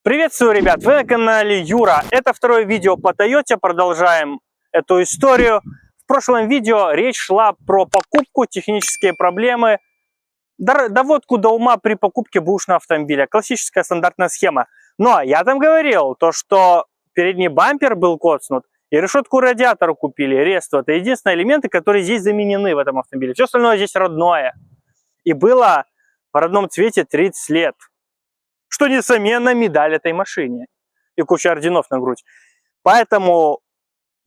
Приветствую, ребят! Вы на канале Юра. Это второе видео по Toyota. Продолжаем эту историю. В прошлом видео речь шла про покупку, технические проблемы, доводку до ума при покупке бэушного автомобиля. Классическая стандартная схема. Но я там говорил, то, что передний бампер был коцнут, и решетку радиатора купили, ресту. Это единственные элементы, которые здесь заменены в этом автомобиле. Все остальное здесь родное. И было в родном цвете 30 лет. Что, несомненно, медаль этой машине. И куча орденов на грудь. Поэтому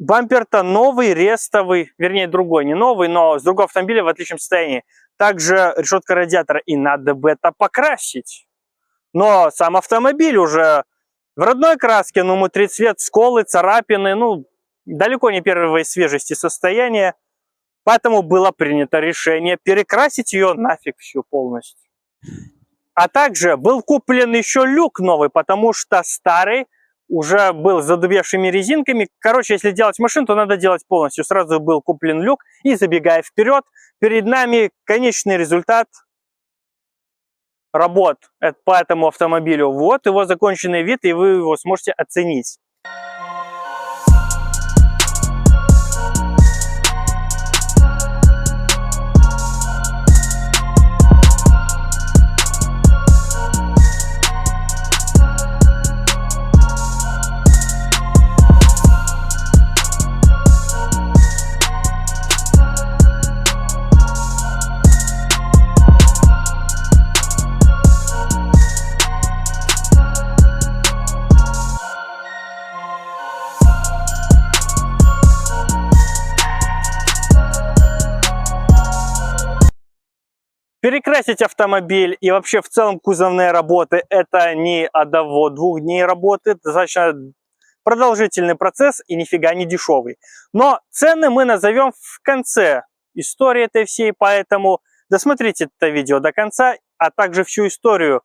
бампер-то новый, рестовый, вернее, другой, не новый, но с другого автомобиля в отличном состоянии. Также решетка радиатора, и надо бы это покрасить. Но сам автомобиль уже в родной краске, ну, ему 30 лет, сколы, царапины, ну, далеко не первой свежести состояния. Поэтому было принято решение перекрасить ее нафиг всю полностью. А также был куплен еще люк новый, потому что старый уже был с задубевшими резинками. Короче, если делать машину, то надо делать полностью. Сразу был куплен люк. И забегая вперед, перед нами конечный результат работ по этому автомобилю. Вот его законченный вид, и вы его сможете оценить. Перекрасить автомобиль и вообще в целом кузовные работы — это не одного-двух дней работы, достаточно продолжительный процесс и нифига не дешевый. Но цены мы назовем в конце истории этой всей, поэтому досмотрите это видео до конца, а также всю историю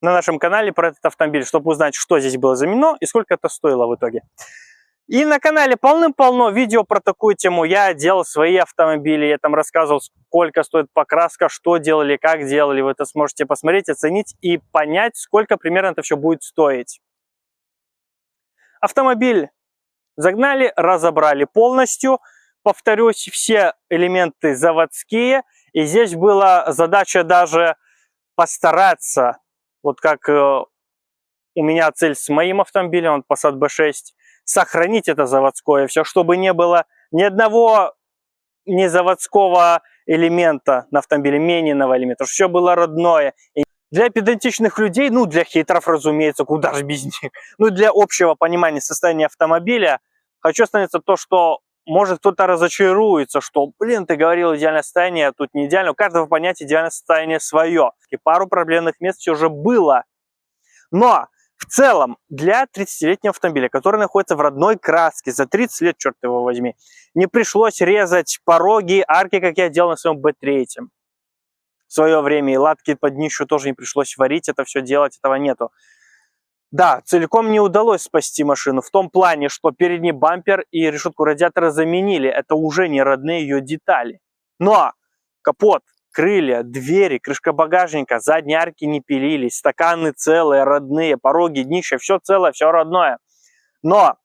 на нашем канале про этот автомобиль, чтобы узнать, что здесь было заменено и сколько это стоило в итоге. И на канале полным-полно видео про такую тему. Я делал свои автомобили, я там рассказывал, сколько стоит покраска, что делали, как делали. Вы это сможете посмотреть, оценить и понять, сколько примерно это все будет стоить. Автомобиль загнали, разобрали полностью. Повторюсь, все элементы заводские. И здесь была задача даже постараться, вот как у меня цель с моим автомобилем, он Passat B6, сохранить это заводское все, чтобы не было ни одного незаводского элемента на автомобиле, мененного элемента, чтобы все было родное. И для педантичных людей, ну для хейтеров, разумеется, куда же без них, ну для общего понимания состояния автомобиля, хочу остановиться то, что может кто-то разочаруется, что, блин, ты говорил идеальное состояние, а тут не идеально. У каждого понятия идеальное состояние свое. И пару проблемных мест все же было. Но в целом, для 30-летнего автомобиля, который находится в родной краске, за 30 лет, черт его возьми, не пришлось резать пороги, арки, как я делал на своем B3 в свое время. И латки под днищу тоже не пришлось варить, это все делать, этого нету. Да, целиком не удалось спасти машину в том плане, что передний бампер и решетку радиатора заменили. Это уже не родные ее детали. Но капот, крылья, двери, крышка багажника, задние арки не пилились, стаканы целые, родные, пороги, днище, все целое, все родное. Но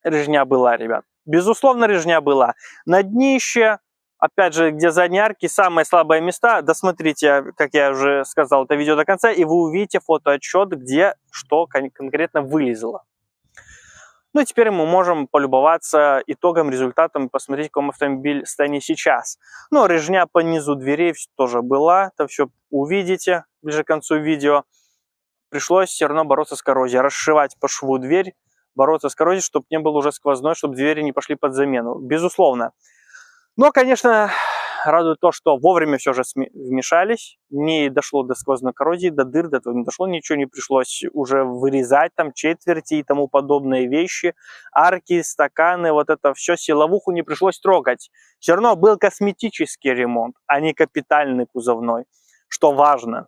резня была, ребят. Безусловно, резня была. На днище, опять же, где задние арки, самые слабые места, досмотрите, как я уже сказал, это видео до конца, и вы увидите фотоотчет, где что конкретно вылезло. Ну и теперь мы можем полюбоваться итогом, результатом и посмотреть, в каком автомобиль состоянии сейчас. Ну, резня по низу дверей тоже была, это все увидите ближе к концу видео. Пришлось все равно бороться с коррозией, расшивать по шву дверь, бороться с коррозией, чтобы не был уже сквозной, чтобы двери не пошли под замену, безусловно. Но, конечно, радует то, что вовремя все же вмешались, не дошло до сквозной коррозии, до дыр, до этого не дошло, ничего не пришлось уже вырезать, там четверти и тому подобные вещи, арки, стаканы, вот это все, силовуху не пришлось трогать. Все равно был косметический ремонт, а не капитальный кузовной, что важно,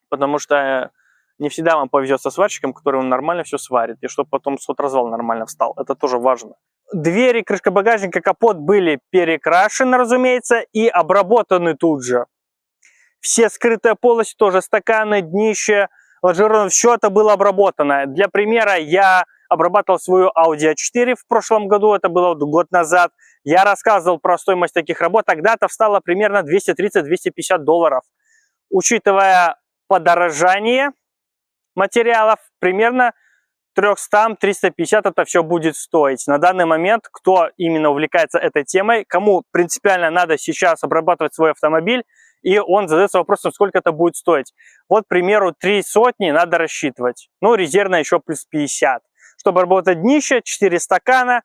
потому что не всегда вам повезет со сварщиком, который нормально все сварит, и чтобы потом сход-развал нормально встал, это тоже важно. Двери, крышка багажника, капот были перекрашены, разумеется, и обработаны тут же. Все скрытые полости тоже, стаканы, днище, лонжеронов, все это было обработано. Для примера, я обрабатывал свою Audi A4 в прошлом году, это было год назад. Я рассказывал про стоимость таких работ, тогда это встало примерно $230–250. Учитывая подорожание материалов, примерно 300–350 это все будет стоить. На данный момент, кто именно увлекается этой темой, кому принципиально надо сейчас обрабатывать свой автомобиль, и он задается вопросом, сколько это будет стоить. Вот, к примеру, 300 надо рассчитывать. Ну, резервно еще плюс 50. Чтобы работать днище, 4 стакана,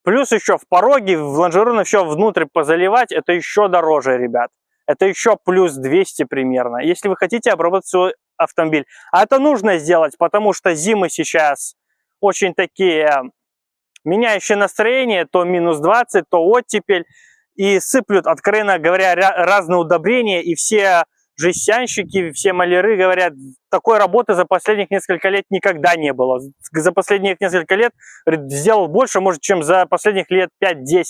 плюс еще в пороге, в лонжероны все внутрь позаливать, это еще дороже, ребят. Это еще плюс 200 примерно, если вы хотите обработать свой автомобиль. А это нужно сделать, потому что зимы сейчас очень такие меняющие настроение, то минус 20, то оттепель. И сыплют, откровенно говоря, разные удобрения, и все жестянщики, все маляры говорят, такой работы за последних несколько лет никогда не было. За последних несколько лет сделал больше, может, чем за последних лет 5-10.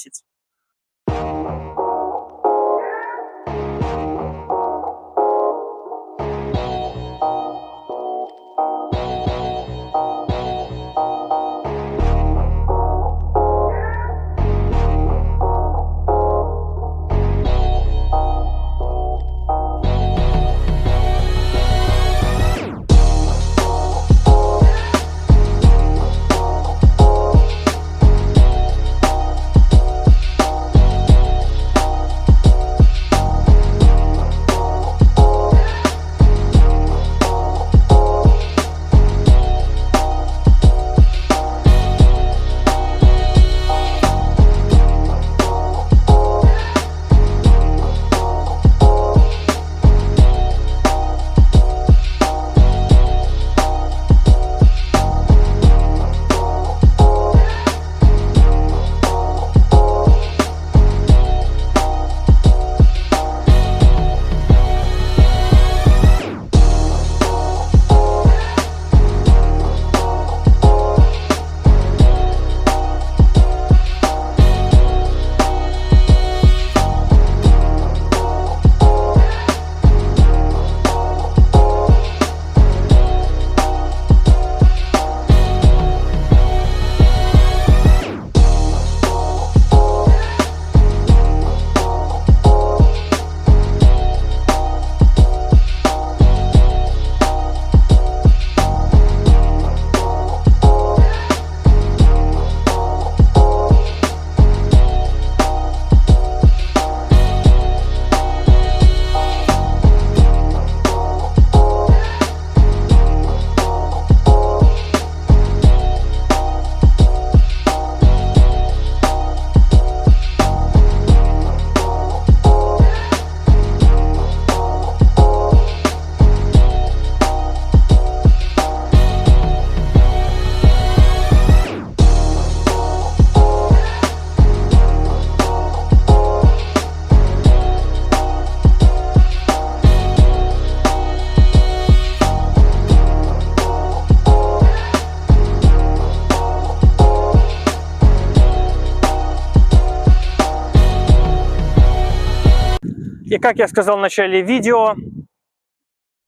И как я сказал в начале видео,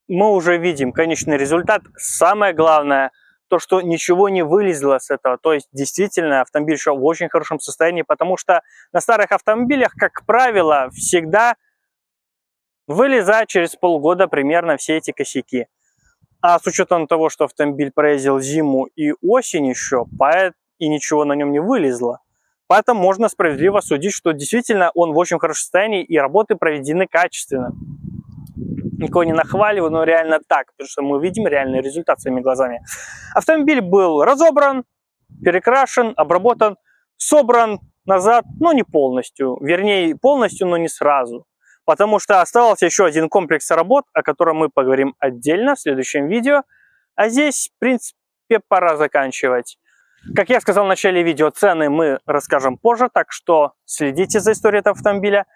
мы уже видим конечный результат. Самое главное, то, что ничего не вылезло с этого. То есть, действительно, автомобиль еще в очень хорошем состоянии, потому что на старых автомобилях, как правило, всегда вылезают через полгода примерно все эти косяки. А с учетом того, что автомобиль проездил зиму и осень еще, и ничего на нем не вылезло, поэтому можно справедливо судить, что действительно он в очень хорошем состоянии и работы проведены качественно. Никого не нахваливаю, но реально так, потому что мы видим реальный результат своими глазами. Автомобиль был разобран, перекрашен, обработан, собран назад, но не полностью. Вернее, полностью, но не сразу. Потому что остался еще один комплекс работ, о котором мы поговорим отдельно в следующем видео. А здесь, в принципе, пора заканчивать. Как я сказал в начале видео, цены мы расскажем позже, так что следите за историей этого автомобиля.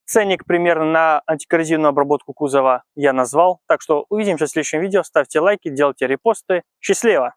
Ценник примерно на антикоррозийную обработку кузова я назвал. Так что увидимся в следующем видео. Ставьте лайки, делайте репосты. Счастливо!